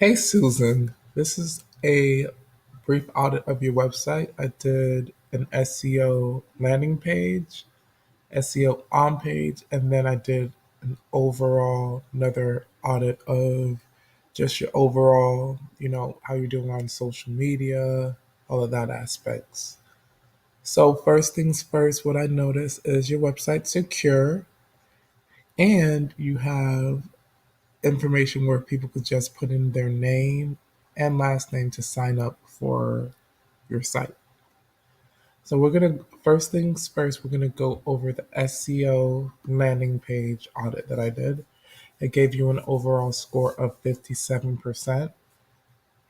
Hey Susan, this is a brief audit of your website. I did an SEO landing page, SEO on page, and then I did an overall another audit of just your overall, how you're doing on social media, all of that aspects. So first things first, what I noticed is your website's secure and you have information where people could just put in their name and last name to sign up for your site. So first things first, we're gonna go over the SEO landing page audit that I did. It gave you an overall score of 57%.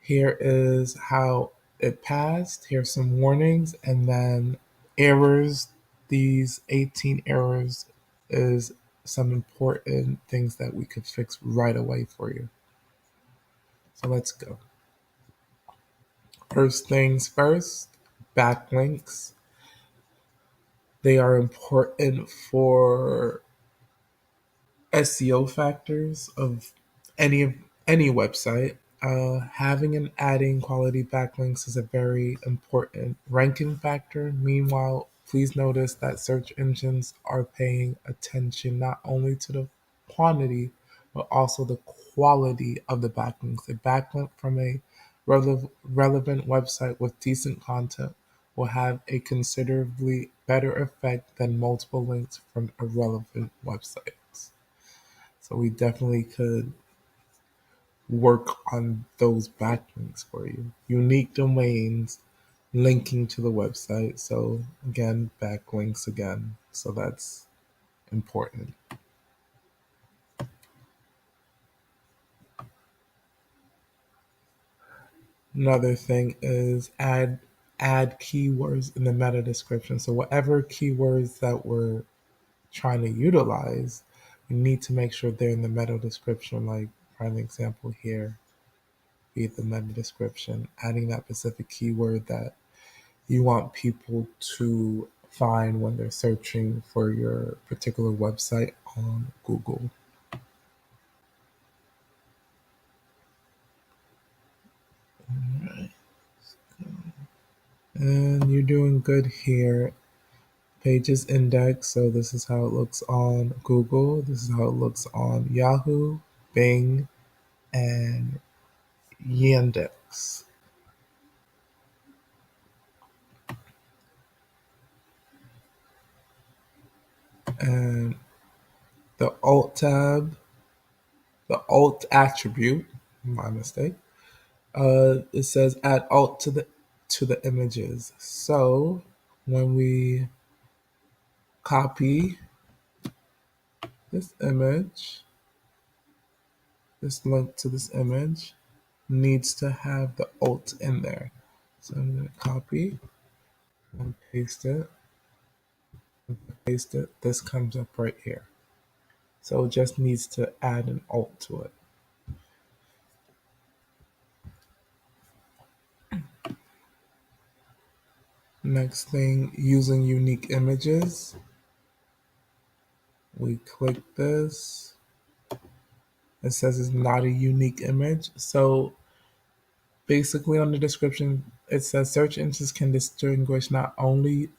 Here is how it passed. Here's some warnings and then errors. These 18 errors is some important things that we could fix right away for you. So let's go. First things first, backlinks. They are important for SEO factors of any any website. Having and adding quality backlinks is a very important ranking factor. Meanwhile, please notice that search engines are paying attention not only to the quantity but also the quality of the backlinks. A backlink from a relevant website with decent content will have a considerably better effect than multiple links from irrelevant websites. So we definitely could work on those backlinks for you. Unique domains linking to the website. So again, backlinks again. So that's important. Another thing is add keywords in the meta description. So whatever keywords that we're trying to utilize, we need to make sure they're in the meta description. Like for an example here, be the meta description, adding that specific keyword that you want people to find when they're searching for your particular website on Google. And you're doing good here. Pages index. So this is how it looks on Google. This is how it looks on Yahoo, Bing, and Yandex. And the alt tab, the alt attribute, my mistake. It says add alt to the images. So when we copy this image, this link to this image needs to have the alt in there. So I'm going to copy and paste it. Paste it. This comes up right here. So it just needs to add an alt to it. Next thing, using unique images. We click this. It says it's not a unique image. So basically on the description, it says search engines can distinguish not only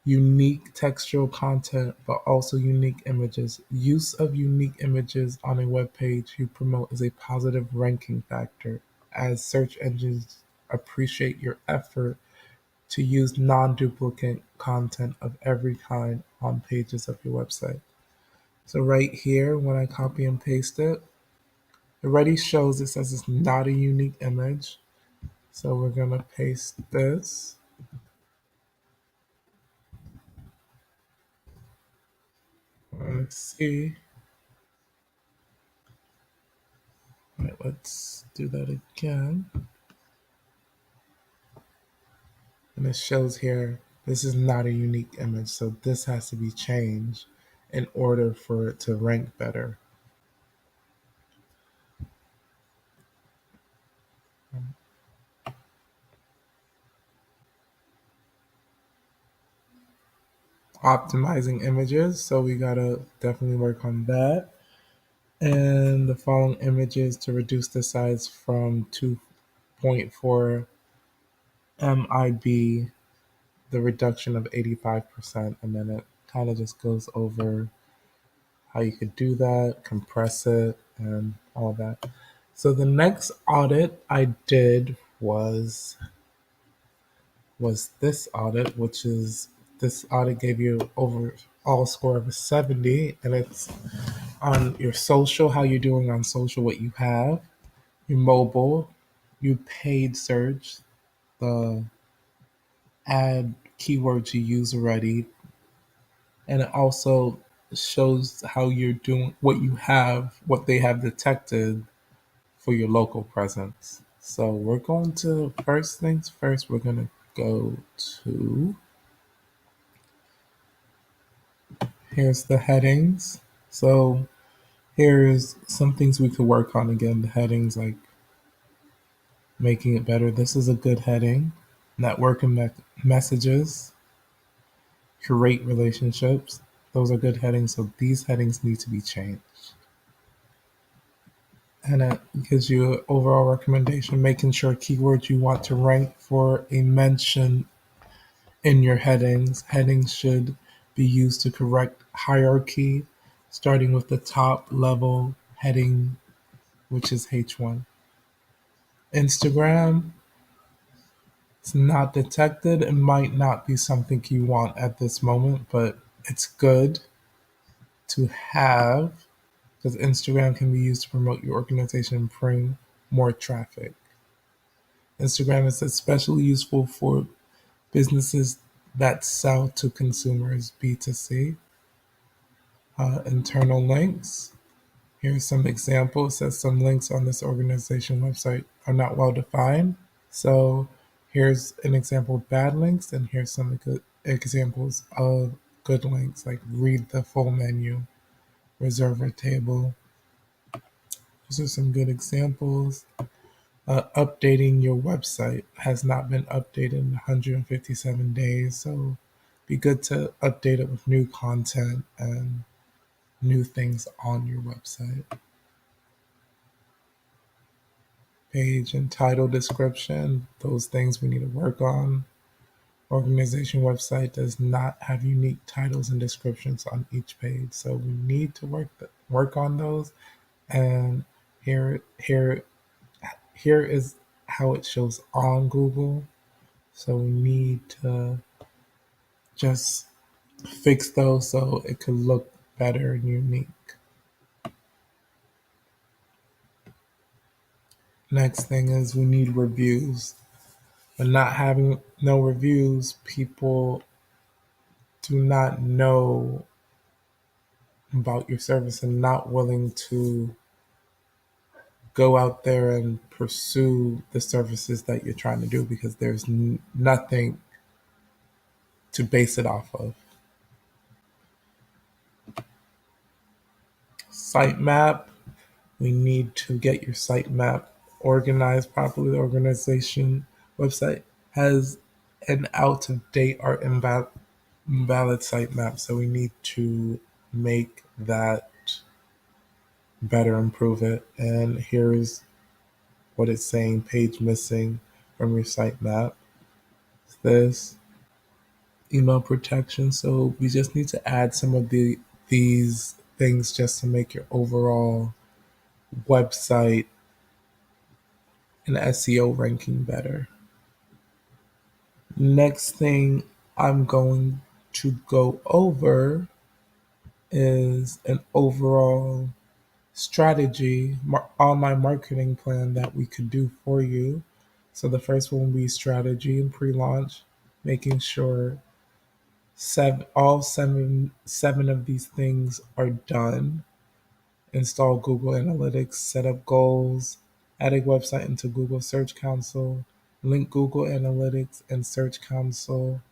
unique textual content, but also unique images. Use of unique images on a web page you promote is a positive ranking factor, as search engines appreciate your effort to use non-duplicate content of every kind on pages of your website. So right here, when I copy and paste it already shows it says it's not a unique image. So we're gonna paste this. Let's see. All right, let's do that again. And it shows here this is not a unique image, so this has to be changed in order for it to rank better. Optimizing images, so we gotta definitely work on that. and the following images to reduce the size from 2.4 MIB, the reduction of 85%, and then it kind of just goes over how you could do that, compress it, and all that. So the next audit I did was this audit, which is this audit gave you overall score of a 70, and it's on your social, how you're doing on social, what you have, your mobile, you paid search, the ad keywords you use already, and it also shows how you're doing, what you have, what they have detected for your local presence. So we're going to, first things first, we're going to go to, here's the headings. So here's some things we could work on again. The headings, like making it better. This is a good heading. Network and messages, create relationships. Those are good headings. So these headings need to be changed. And it gives you an overall recommendation, making sure keywords you want to rank for a mention in your headings. Headings should be used to correct hierarchy, starting with the top level heading, which is H1. Instagram, it's not detected. It might not be something you want at this moment, but it's good to have because Instagram can be used to promote your organization and bring more traffic. Instagram is especially useful for businesses that sell to consumers, B2C. Internal links. Here's some examples. It says some links on this organization website are not well defined. So here's an example of bad links, and here's some good examples of good links, like read the full menu, reserve a table. Those are some good examples. Updating your website has not been updated in 157 days, so be good to update it with new content and new things on your website. Page and title description, those things we need to work on. Organization website does not have unique titles and descriptions on each page, so we need to work on those. And here is how it shows on Google. So we need to just fix those so it could look better and unique. Next thing is we need reviews. But not having no reviews, people do not know about your service and not willing to go out there and pursue the services that you're trying to do because there's nothing to base it off of. Sitemap, we need to get your sitemap organized properly. The organization website has an out of date or invalid sitemap, so we need to make that better, improve it. And here's what it's saying: page missing from your sitemap. This email protection. So we just need to add some of these things just to make your overall website and SEO ranking better. Next thing I'm going to go over is an overall strategy, online marketing plan that we could do for you. So the first one will be strategy and pre-launch, making sure seven of these things are done. Install Google Analytics, set up goals, add a website into Google Search Console, link Google Analytics and Search Console,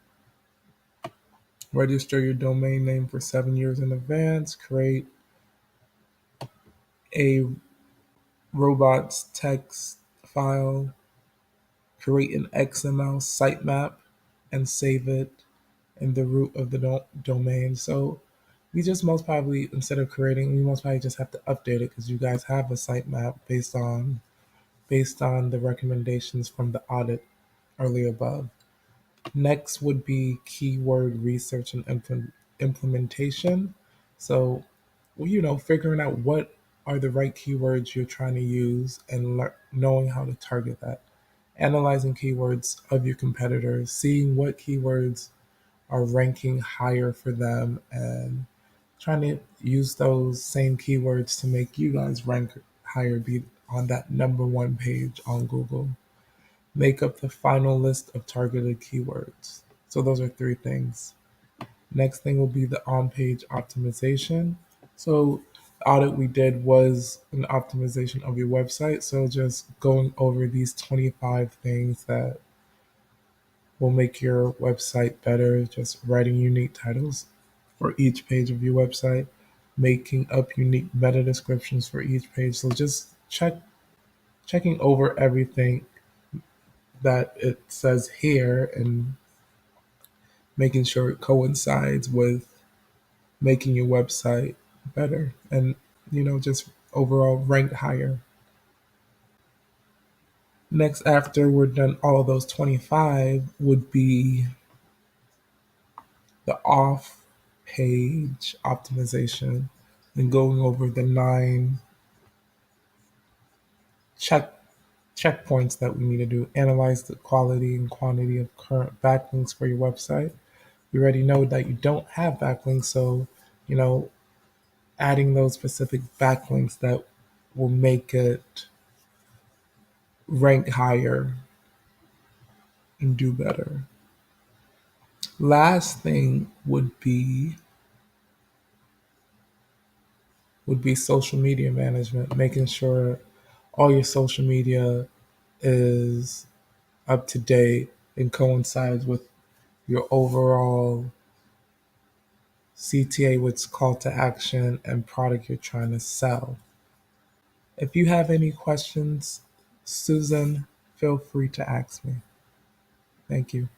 register your domain name for 7 years in advance, create a robots text file, create an XML sitemap, and save it in the root of the domain. So We just most probably, instead of creating, we most probably just have to update it because you guys have a sitemap based on the recommendations from the audit earlier above. Next would be keyword research and implementation. So, well, figuring out what are the right keywords you're trying to use and knowing how to target that. Analyzing keywords of your competitors, seeing what keywords are ranking higher for them, and trying to use those same keywords to make you guys rank higher, be on that number one page on Google. Make up the final list of targeted keywords. So those are three things. Next thing will be the on-page optimization. So the audit we did was an optimization of your website. So just going over these 25 things that will make your website better, just writing unique titles for each page of your website, making up unique meta descriptions for each page. So just checking over everything that it says here and making sure it coincides with making your website better and just overall ranked higher. Next, after we're done all of those 25, would be the off page optimization and going over the nine check checkpoints that we need to do. Analyze the quality and quantity of current backlinks for your website. We already know that you don't have backlinks, so you know adding those specific backlinks that will make it rank higher and do better. Last thing would be social media management, making sure all your social media is up to date and coincides with your overall CTA, which call to action and product you're trying to sell. If you have any questions, Susan, feel free to ask me. Thank you.